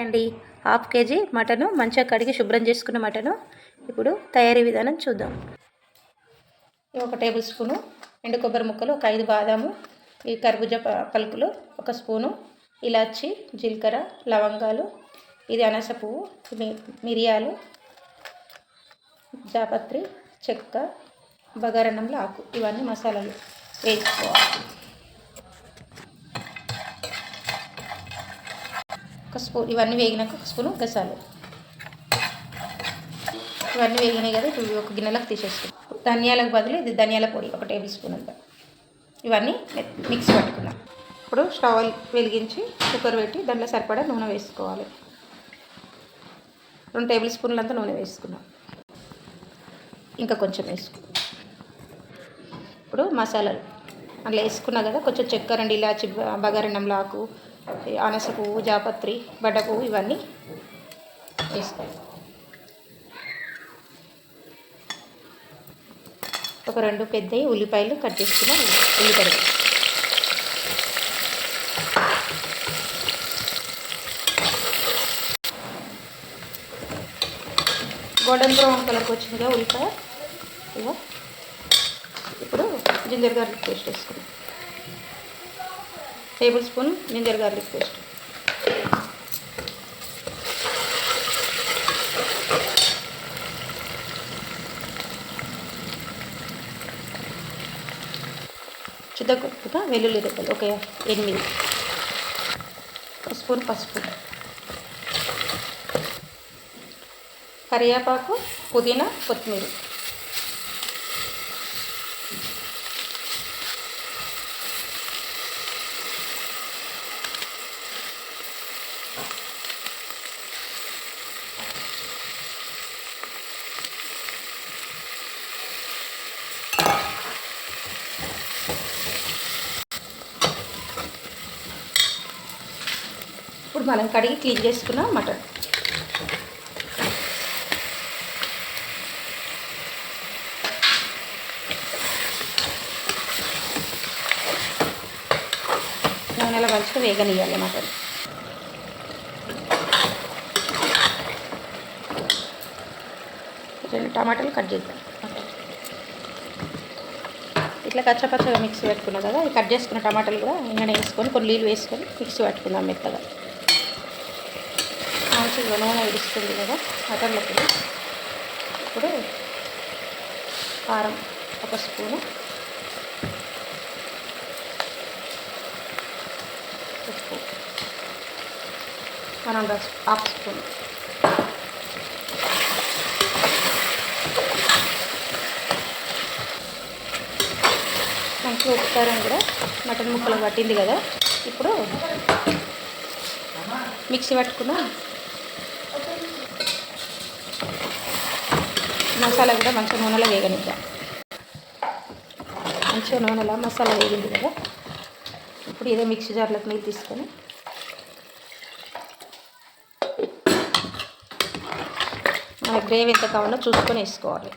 అండి half KG mutton మంచిగా కడిగి శుభ్రం చేసుకున్న మటను ఇప్పుడు తయారీ విధానం చూద్దాం. 1 టేబుల్ స్పూను ఎండు కొబ్బరి ముక్కలు, ఒక 5 బాదాము, ఈ కర్బూజా పలుకులు, 1 స్పూను ఇలాచి, జీలకర్ర, లవంగాలు, ఇది అనాస పువ్వు, మిరియాలు, జాపత్రి, చెక్క, బగారన్నంలో ఆకు, ఇవన్నీ మసాలాలు వేసుకోవాలి. 1 స్పూన్ ఇవన్నీ వేగినాక 1 స్పూను గసాలు, ఇవన్నీ వేగినాయి కదా. ఇప్పుడు ఒక గిన్నెలకు తీసేసుకున్నాం. ధనియాలకు బదులు ఇది ధనియాల పొడి 1 టేబుల్ స్పూన్ అంతా. ఇవన్నీ మిక్స్ పట్టుకున్నాం. ఇప్పుడు స్టవ్ వెలిగించి కుక్కర్ పెట్టి దాంట్లో సరిపడా నూనె వేసుకోవాలి. 2 టేబుల్ స్పూన్లంతా నూనె వేసుకున్నాం. ఇంకా కొంచెం వేసుకున్నాం. ఇప్పుడు మసాలాలు అందులో వేసుకున్నా కదా, కొంచెం చెక్క, 2 ఇలాచి, బగారన్నంలో ఆకు, అనాస పువ్వు, జాపత్రి, బడ్డ పువ్వు, ఇవన్నీ వేసుకోవాలి. ఒక 2 పెద్దవి ఉల్లిపాయలు కట్ చేసుకున్న ఉల్లిపాయలు, గోల్డెన్ బ్రౌన్ కలర్కి వచ్చిందిగా ఉల్లిపాయ. ఇక ఇప్పుడు జింజర్ గార్లిక్ పేస్ట్ వేసుకున్నాం. Tablespoon ginger garlic paste, చుద్దకొట్టుగా వెల్లుల్లి రెబ్బలు ఒక 8, 1 స్పూన్ పసుపు, కరివేపాకు, పుదీనా, కొత్తిమీర, ఇప్పుడు మనం కడిగి క్లీన్ చేసుకున్న మటన్ నూనెలో మంచిగా వేగనియాలి. మటన్ టమాటాలు కట్ చేద్దాం. ఇట్లా కచ్చపచ్చగా మిక్సీ పెట్టుకున్నాం కదా, ఈ కట్ చేసుకున్న టమాటాలు కూడా ఇంగనే వేసుకొని కొన్ని నీళ్ళు వేసుకొని మిక్సీ పెట్టుకుందాం మెత్తగా. మంచిగా నూనె విడుస్తుంది కదా మటన్లోకి. ఇప్పుడు కారం 1 స్పూను, ఉప్పు 1/2 స్పూన్, మంచిగా ఉప్పు కారం కూడా మటన్ ముక్కలు పట్టింది కదా. ఇప్పుడు మిక్సీ పట్టుకున్న మసాలా కూడా మంచిగా నూనెలో వేగనిద్దాం. మంచిగా నూనెలో మసాలా వేగింది కదా. ఇప్పుడు ఇదే మిక్సీ జార్లోకి నీళ్ళు తీసుకొని మన గ్రేవీ ఎంత కావాలో చూసుకొని వేసుకోవాలి.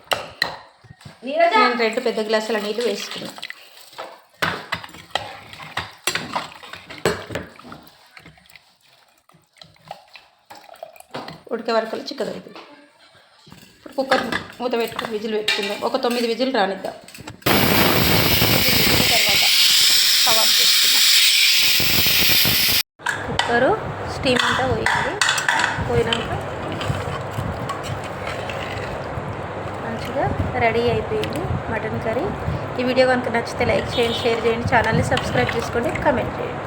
నేను 2 పెద్ద గ్లాసుల నీళ్ళు వేసుకున్నాను. ఉడికే వరకు చిక్కదవుతుంది. ఇప్పుడు కుక్కర్ మూత పెట్టుకుని విజిల్ పెట్టుకుందాం. ఒక 9 విజిల్ రానిద్దాం. తర్వాత స్టవ్ ఆఫ్ చేసుకుందాం. కుక్కరు స్టీమ్ అంతా పోయినాక మంచిగా రెడీ అయిపోయింది మటన్ కర్రీ. ఈ వీడియో కనుక నచ్చితే లైక్ చేయండి, షేర్ చేయండి, ఛానల్ని సబ్స్క్రైబ్ చేసుకోండి, కామెంట్ చేయండి.